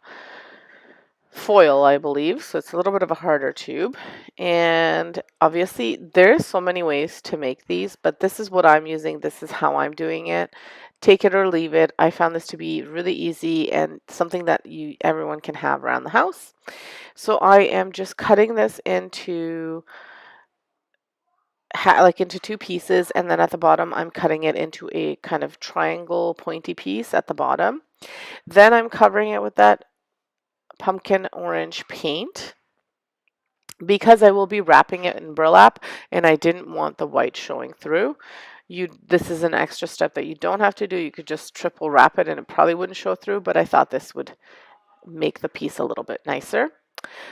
foil, I believe. So it's a little bit of a harder tube. And obviously, there's so many ways to make these, but this is what I'm using. This is how I'm doing it. Take it or leave it. I found this to be really easy and something that everyone can have around the house. So I am just cutting this into into two pieces, and then at the bottom I'm cutting it into a kind of triangle pointy piece at the bottom. Then I'm covering it with that pumpkin orange paint because I will be wrapping it in burlap, and I didn't want the white showing through. This is an extra step that you don't have to do. You could just triple wrap it and it probably wouldn't show through, but I thought this would make the piece a little bit nicer.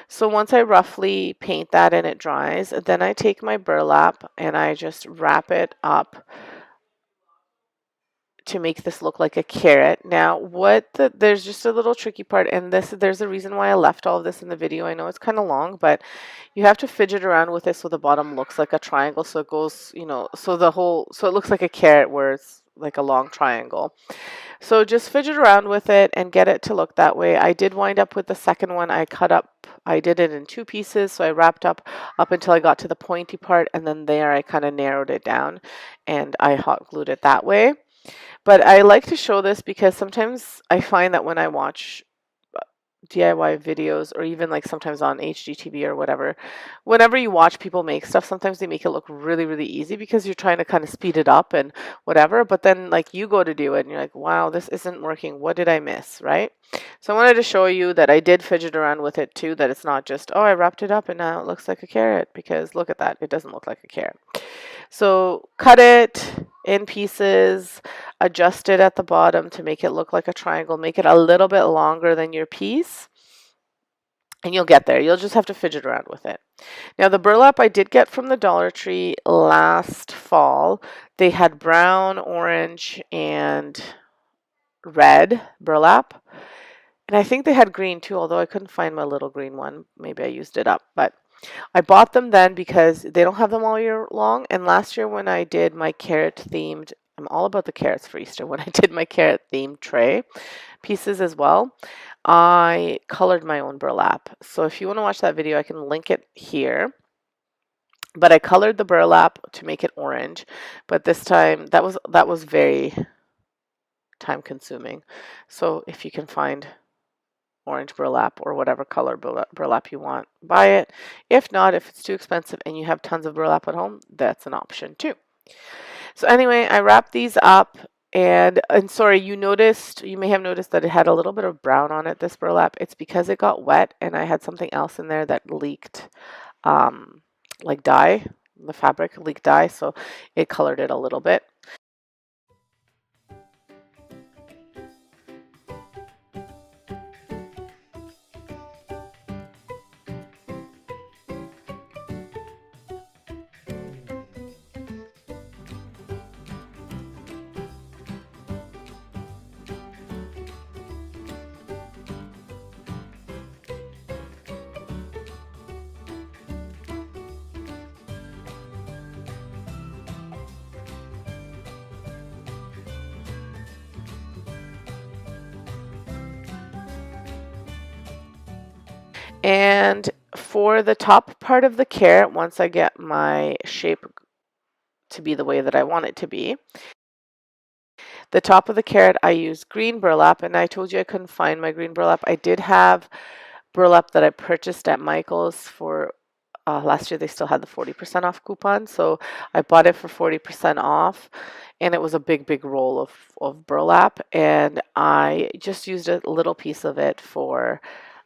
So once I roughly paint that and it dries, then I take my burlap and I just wrap it up to make this look like a carrot. Now, there's just a little tricky part, and there's a reason why I left all of this in the video. I know it's kind of long, but you have to fidget around with it so the bottom looks like a triangle, so it goes, so it looks like a carrot where it's like a long triangle. So just fidget around with it and get it to look that way. I did wind up with the second one. I did it in two pieces, so I wrapped up until I got to the pointy part, and then there I kind of narrowed it down and I hot glued it that way. But I like to show this because sometimes I find that when I watch DIY videos, or even like sometimes on HGTV or whatever, whenever you watch people make stuff, sometimes they make it look really, really easy because you're trying to kind of speed it up and whatever. But then like you go to do it and you're like, wow, this isn't working. What did I miss? Right? So I wanted to show you that I did fidget around with it too, that it's not just, oh, I wrapped it up and now it looks like a carrot, because look at that. It doesn't look like a carrot. So cut it in pieces, adjust it at the bottom to make it look like a triangle, make it a little bit longer than your piece, and you'll get there. You'll just have to fidget around with it. Now the burlap I did get from the Dollar Tree last fall. They had brown, orange, and red burlap. And I think they had green too, although I couldn't find my little green one. Maybe I used it up, but I bought them then because they don't have them all year long. And last year when I did my carrot themed, I'm all about the carrots for Easter, when I did my carrot themed tray pieces as well, I colored my own burlap. So if you want to watch that video, I can link it here. But I colored the burlap to make it orange. But this time that was very time consuming. So if you can find orange burlap or whatever color burlap you want, buy it. If not, if it's too expensive and you have tons of burlap at home, that's an option too. So anyway, I wrapped these up, and sorry, you may have noticed that it had a little bit of brown on it, this burlap. It's because it got wet and I had something else in there that leaked, like dye. The fabric leaked dye, so it colored it a little bit. And for the top part of the carrot, once I get my shape to be the way that I want it to be, The top of the carrot, I used green burlap, and I told you I couldn't find my green burlap. I did have burlap that I purchased at Michael's for last year. They still had the 40% off coupon, so I bought it for 40% off, and it was a big, big roll of burlap, and I just used a little piece of it for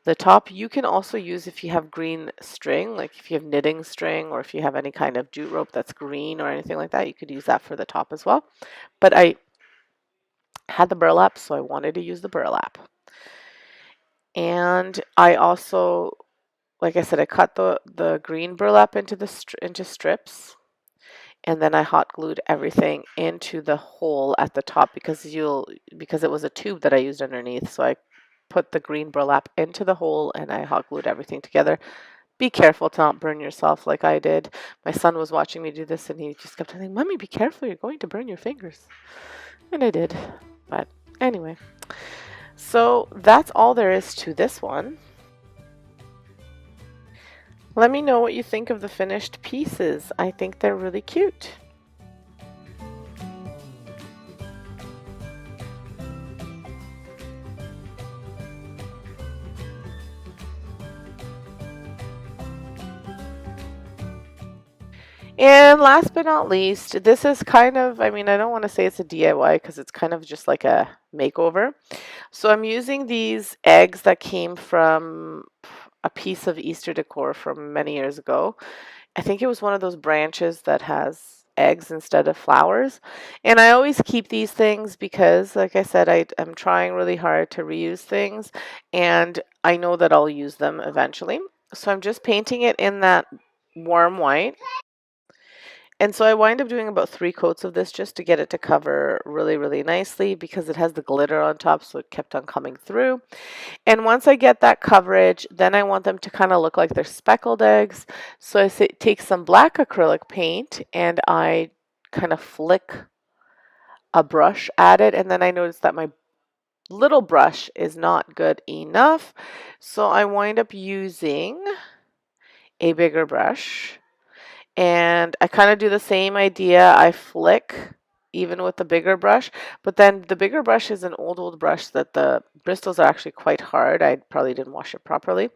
the top. You can also use, if you have green string, like if you have knitting string or if you have any kind of jute rope that's green or anything like that, you could use that for the top as well. But I had the burlap, so I wanted to use the burlap. And I also, like I said, I cut the green burlap into strips, and then I hot glued everything into the hole at the top because it was a tube that I used underneath. So I put the green burlap into the hole and I hot glued everything together. Be careful to not burn yourself like I did. My son was watching me do this and he just kept saying, "Mommy, be careful, you're going to burn your fingers." And I did. But anyway, so that's all there is to this one. Let me know what you think of the finished pieces. I think they're really cute. And last but not least, this is kind of, I mean, I don't want to say it's a DIY because it's kind of just like a makeover. So I'm using these eggs that came from a piece of Easter decor from many years ago. I think it was one of those branches that has eggs instead of flowers. And I always keep these things because, like I said, I'm trying really hard to reuse things and I know that I'll use them eventually. So I'm just painting it in that warm white. And so I wind up doing about 3 coats of this just to get it to cover really, really nicely because it has the glitter on top, so it kept on coming through. And once I get that coverage, then I want them to kind of look like they're speckled eggs. So I take some black acrylic paint and I kind of flick a brush at it. And then I notice that my little brush is not good enough. So I wind up using a bigger brush. And I kind of do the same idea. I flick even with the bigger brush, but then the bigger brush is an old brush that the bristles are actually quite hard. I probably didn't wash it properly.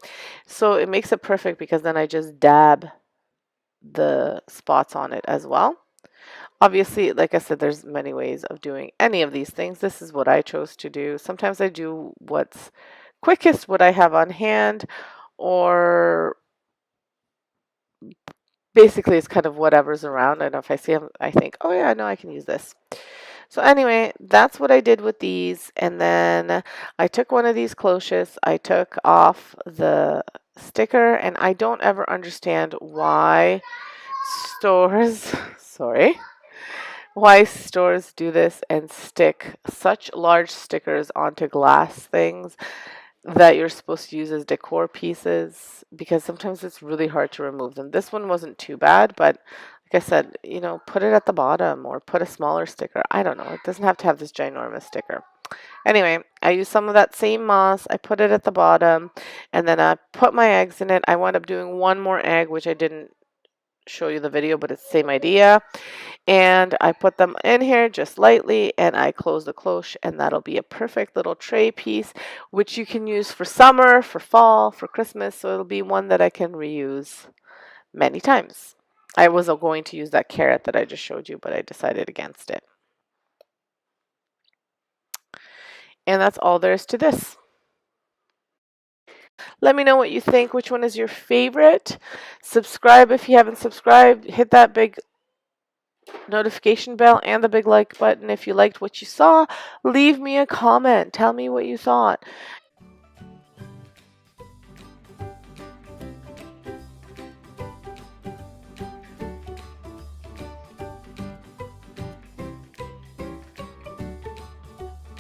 So it makes it perfect because then I just dab the spots on it as well. Obviously, like I said, there's many ways of doing any of these things. This is what I chose to do. Sometimes I do what's quickest, what I have on hand, or basically it's kind of whatever's around. And if I see them, I think, oh yeah, no, I can use this. So anyway, that's what I did with these. And then I took one of these cloches, I took off the sticker, and I don't ever understand why stores, sorry, why stores do this and stick such large stickers onto glass things that you're supposed to use as decor pieces, because sometimes it's really hard to remove them. This one wasn't too bad, but like I said, put it at the bottom or put a smaller sticker. I don't know. It doesn't have to have this ginormous sticker. Anyway, I used some of that same moss. I put it at the bottom and then I put my eggs in it. I wound up doing one more egg, which I didn't show you the video, but it's the same idea. And I put them in here just lightly and I close the cloche, and that'll be a perfect little tray piece which you can use for summer, for fall, for Christmas. So it'll be one that I can reuse many times. I was going to use that carrot that I just showed you, but I decided against it. And that's all there is to this. Let me know what you think. Which one is your favorite? Subscribe if you haven't subscribed. Hit that big notification bell and the big like button if you liked what you saw. Leave me a comment. Tell me what you thought.